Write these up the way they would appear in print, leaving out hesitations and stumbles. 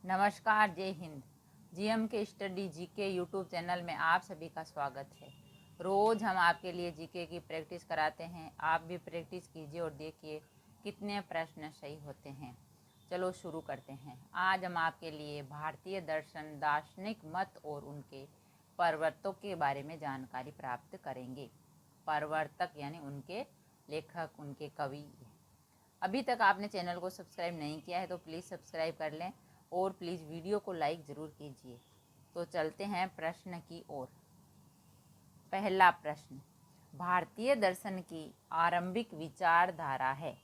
नमस्कार, जय हिंद। जीएम के स्टडी जीके यूट्यूब चैनल में आप सभी का स्वागत है। रोज़ हम आपके लिए जीके की प्रैक्टिस कराते हैं। आप भी प्रैक्टिस कीजिए और देखिए कितने प्रश्न सही होते हैं। चलो शुरू करते हैं। आज हम आपके लिए भारतीय दर्शन, दार्शनिक मत और उनके प्रवर्तकों के बारे में जानकारी प्राप्त करेंगे। प्रवर्तक यानी उनके लेखक, उनके कवि। अभी तक आपने चैनल को सब्सक्राइब नहीं किया है तो प्लीज़ सब्सक्राइब कर लें और प्लीज़ वीडियो को लाइक ज़रूर कीजिए। तो चलते हैं प्रश्न की ओर। पहला प्रश्न, भारतीय दर्शन की आरंभिक विचारधारा है।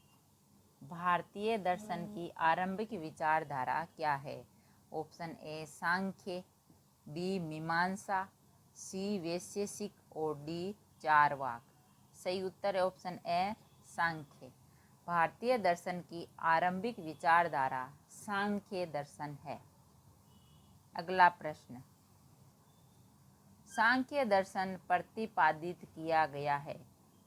भारतीय दर्शन की आरंभिक विचारधारा क्या है? ऑप्शन ए सांख्य, बी मीमांसा, सी वैशेषिक और डी चारवाक। सही उत्तर है ऑप्शन ए सांख्य। भारतीय दर्शन की आरंभिक विचारधारा सांख्य दर्शन है। अगला प्रश्न, सांख्य दर्शन प्रतिपादित किया गया है।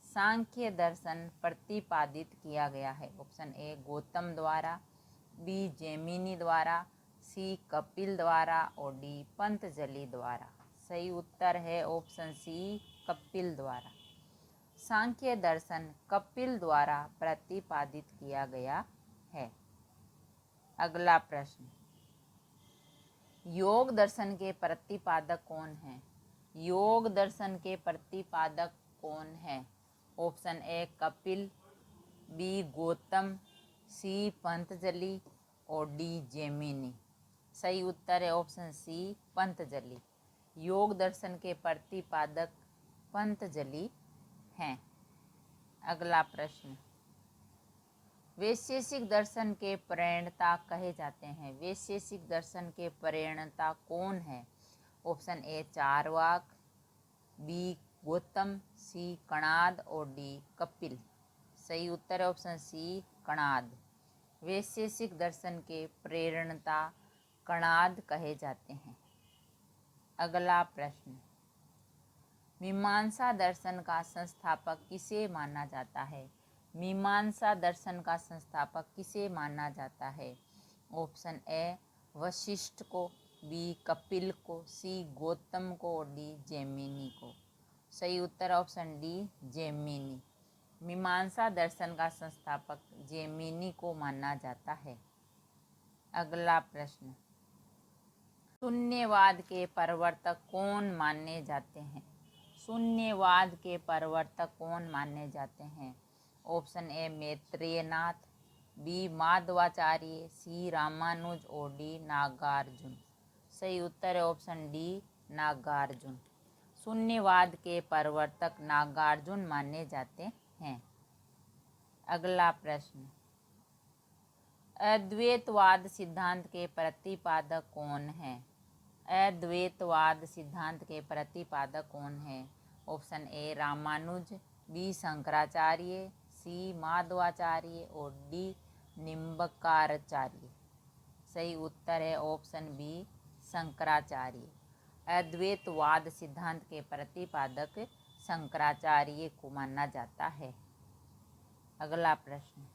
सांख्य दर्शन प्रतिपादित किया गया है। ऑप्शन ए गौतम द्वारा, बी जैमिनी द्वारा, सी कपिल द्वारा और डी पंतजलि द्वारा। सही उत्तर है ऑप्शन सी कपिल द्वारा। सांख्य दर्शन कपिल द्वारा प्रतिपादित किया गया है। अगला प्रश्न, योग दर्शन के प्रतिपादक कौन हैं? योग दर्शन के प्रतिपादक कौन हैं? Option A Kapil, B Gautam, C Patanjali और डी जैमिनी। सही उत्तर है ऑप्शन सी पंतजलि। योग दर्शन के प्रतिपादक पंतजलि हैं। अगला प्रश्न, वैशेषिक दर्शन के प्रणेता कहे जाते हैं। वैशेषिक दर्शन के प्रणेता कौन है? Option A Charvaka, B Gautam, C Kanada और डी कपिल। सही उत्तर है ऑप्शन सी कणाद। वैशेषिक दर्शन के प्रेरणता कणाद कहे जाते हैं। अगला प्रश्न, मीमांसा दर्शन का संस्थापक किसे माना जाता है? मीमांसा दर्शन का संस्थापक किसे माना जाता है? ऑप्शन ए वशिष्ठ को, बी कपिल को, सी गौतम को और डी जैमिनी को। सही उत्तर ऑप्शन डी जैमिनी। मीमांसा दर्शन का संस्थापक जैमिनी को माना जाता है। अगला प्रश्न, शून्यवाद के प्रवर्तक कौन माने जाते हैं? शून्यवाद के प्रवर्तक कौन माने जाते हैं? ऑप्शन ए मैत्रेयनाथ, बी माधवाचार्य, सी रामानुज और डी नागार्जुन। सही उत्तर है ऑप्शन डी नागार्जुन। शून्यवाद के प्रवर्तक नागार्जुन माने जाते हैं। अगला प्रश्न, अद्वैतवाद सिद्धांत के प्रतिपादक कौन है? अद्वैतवाद सिद्धांत के प्रतिपादक कौन है? Option A Ramanuja, B Shankaracharya, C Madhvacharya और डी निम्बकाराचार्य। सही उत्तर है ऑप्शन बी शंकराचार्य। अद्वैतवाद सिद्धांत के प्रतिपादक शंकराचार्य को माना जाता है। अगला प्रश्न,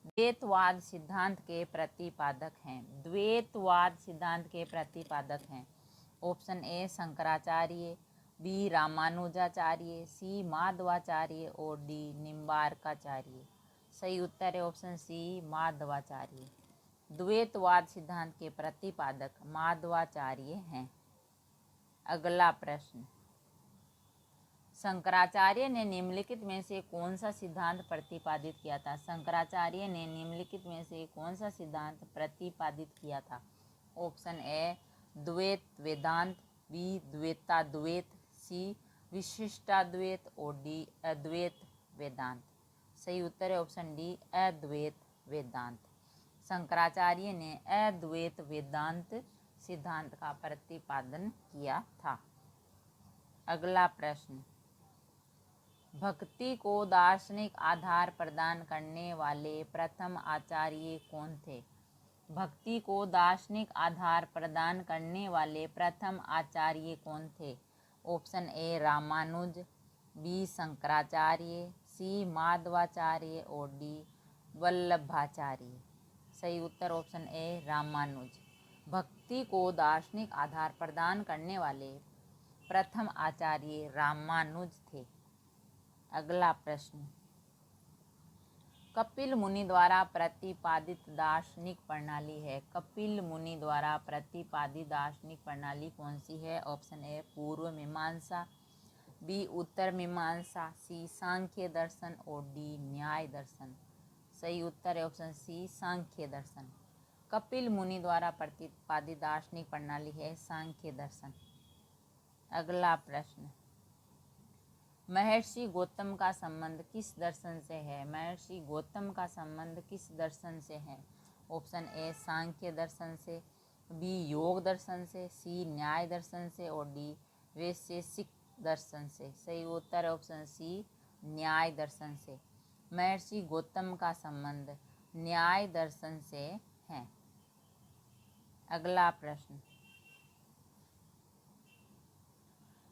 द्वैतवाद सिद्धांत के प्रतिपादक हैं। द्वैतवाद सिद्धांत के प्रतिपादक हैं। Option A Shankaracharya, B Ramanujacharya, C Madhvacharya और डी निम्बार्काचार्य। सही उत्तर है ऑप्शन सी माधवाचार्य। द्वैतवाद सिद्धांत के प्रतिपादक माधवाचार्य हैं। अगला प्रश्न, शंकराचार्य ने निम्नलिखित में से कौन सा सिद्धांत प्रतिपादित किया था? शंकराचार्य ने निम्नलिखित में से कौन सा सिद्धांत प्रतिपादित किया था? ऑप्शन ए द्वैत वेदांत, बी द्वैताद्वैत, सी विशिष्टाद्वैत और डी अद्वैत वेदांत। सही उत्तर है ऑप्शन डी अद्वैत वेदांत। शंकराचार्य ने अद्वैत वेदांत सिद्धांत का प्रतिपादन किया था। अगला प्रश्न, भक्ति को दार्शनिक आधार प्रदान करने वाले प्रथम आचार्य कौन थे? भक्ति को दार्शनिक आधार प्रदान करने वाले प्रथम आचार्य कौन थे? Option A Ramanuja, B Shankaracharya, C Madhvacharya और डी वल्लभाचार्य। सही उत्तर ऑप्शन ए रामानुज। भक्ति को दार्शनिक आधार प्रदान करने वाले प्रथम आचार्य रामानुज थे। अगला प्रश्न, कपिल मुनि द्वारा प्रतिपादित दार्शनिक प्रणाली है। कपिल मुनि द्वारा प्रतिपादित दार्शनिक प्रणाली कौन सी है? ऑप्शन ए पूर्व मीमांसा, बी उत्तर मीमांसा, सी सांख्य दर्शन और डी न्याय दर्शन। सही उत्तर है ऑप्शन सी सांख्य दर्शन। कपिल मुनि द्वारा प्रतिपादित दार्शनिक प्रणाली है सांख्य दर्शन। अगला प्रश्न, महर्षि गौतम का संबंध किस दर्शन से है? महर्षि गौतम का संबंध किस दर्शन से है? ऑप्शन ए सांख्य दर्शन से, बी योग दर्शन से, सी न्याय दर्शन से और डी वैशेषिक दर्शन से। सही उत्तर है ऑप्शन सी न्याय दर्शन से। महर्षि गौतम का संबंध न्याय दर्शन से है। अगला प्रश्न,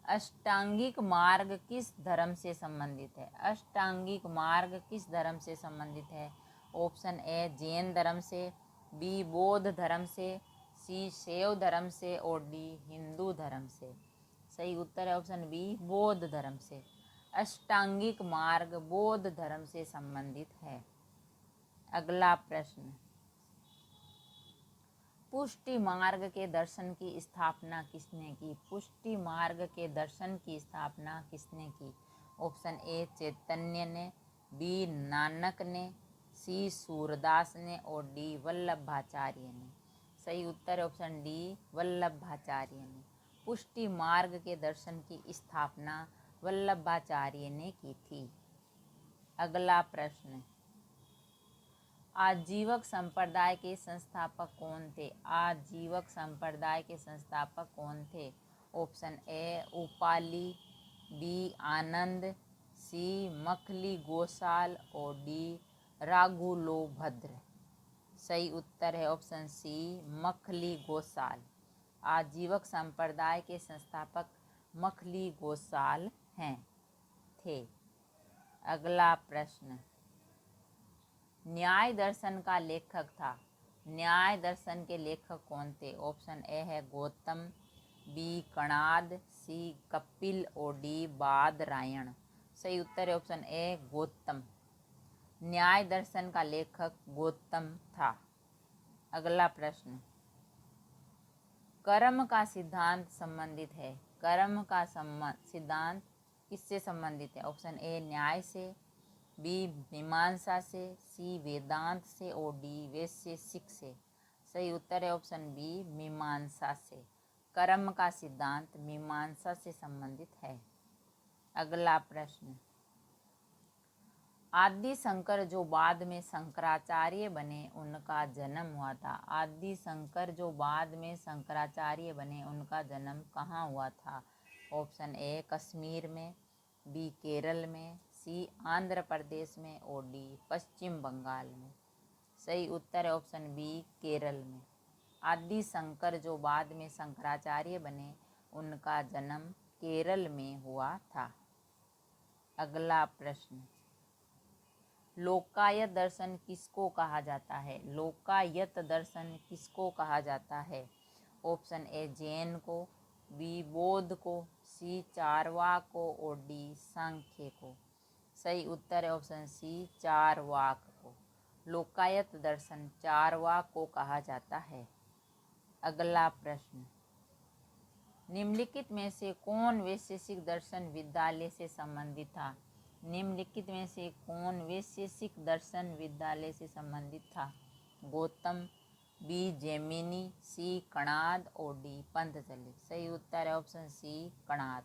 अष्टांगिक मार्ग किस धर्म से संबंधित है? अष्टांगिक मार्ग किस धर्म से संबंधित है? ऑप्शन ए जैन धर्म से, बी बौद्ध धर्म से, सी शैव धर्म से और डी हिंदू धर्म से। सही उत्तर है ऑप्शन बी बौद्ध धर्म से। अष्टांगिक मार्ग बौद्ध धर्म से संबंधित है। अगला प्रश्न, पुष्टि मार्ग के दर्शन की स्थापना किसने की? पुष्टि मार्ग के दर्शन की स्थापना किसने की? ऑप्शन ए चैतन्य ने, बी नानक ने, सी सूरदास ने और डी वल्लभाचार्य ने। सही उत्तर ऑप्शन डी वल्लभाचार्य ने। पुष्टि मार्ग के दर्शन की स्थापना वल्लभाचार्य ने की थी। अगला प्रश्न, आजीवक संप्रदाय के संस्थापक कौन थे? आजीवक संप्रदाय के संस्थापक कौन थे? ऑप्शन ए उपाली, बी आनंद, सी मखली गोसाल और डी राघुलोभद्र। सही उत्तर है ऑप्शन सी मखली गोसाल। आजीवक संप्रदाय के संस्थापक मखली गोसाल थे। अगला प्रश्न, न्याय दर्शन का लेखक था। न्याय दर्शन के लेखक कौन थे? ऑप्शन ए है गौतम, बी कणाद, सी कपिल और डी बादरायण। सही उत्तर है ऑप्शन ए गौतम। न्याय दर्शन का लेखक गौतम था। अगला प्रश्न, कर्म का सिद्धांत संबंधित है। कर्म का सिद्धांत किससे संबंधित है? ऑप्शन ए न्याय से, बी मीमांसा से, सी वेदांत से और डी वैशेषिक से। सही उत्तर है ऑप्शन बी मीमांसा से। कर्म का सिद्धांत मीमांसा से संबंधित है। अगला प्रश्न, आदि शंकर जो बाद में शंकराचार्य बने उनका जन्म हुआ था। आदि शंकर जो बाद में शंकराचार्य बने उनका जन्म कहाँ हुआ था? ऑप्शन ए कश्मीर में, बी केरल में, सी आंध्र प्रदेश में और डी पश्चिम बंगाल में। सही उत्तर है ऑप्शन बी केरल में। आदि शंकर जो बाद में शंकराचार्य बने उनका जन्म केरल में हुआ था। अगला प्रश्न, लोकायत दर्शन किसको कहा जाता है? लोकायत दर्शन किसको कहा जाता है? ऑप्शन ए जैन को, बी बौद्ध को, सी चारवाक को और डी सांख्य को। सही उत्तर है ऑप्शन सी चारवाक को। लोकायत दर्शन चारवाक को कहा जाता है। अगला प्रश्न, निम्नलिखित में से कौन वैशेषिक दर्शन विद्यालय से संबंधित था? निम्नलिखित में से कौन वैशेषिक दर्शन विद्यालय से संबंधित था? गौतम, बी जैमिनी, सी कणाद और डी पंतजलि। सही उत्तर है ऑप्शन सी कणाद।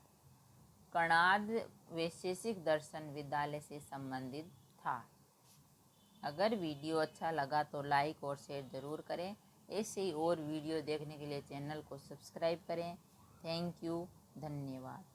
कणाद वैशेषिक दर्शन विद्यालय से संबंधित था। अगर वीडियो अच्छा लगा तो लाइक और शेयर ज़रूर करें। ऐसे ही और वीडियो देखने के लिए चैनल को सब्सक्राइब करें। थैंक यू, धन्यवाद।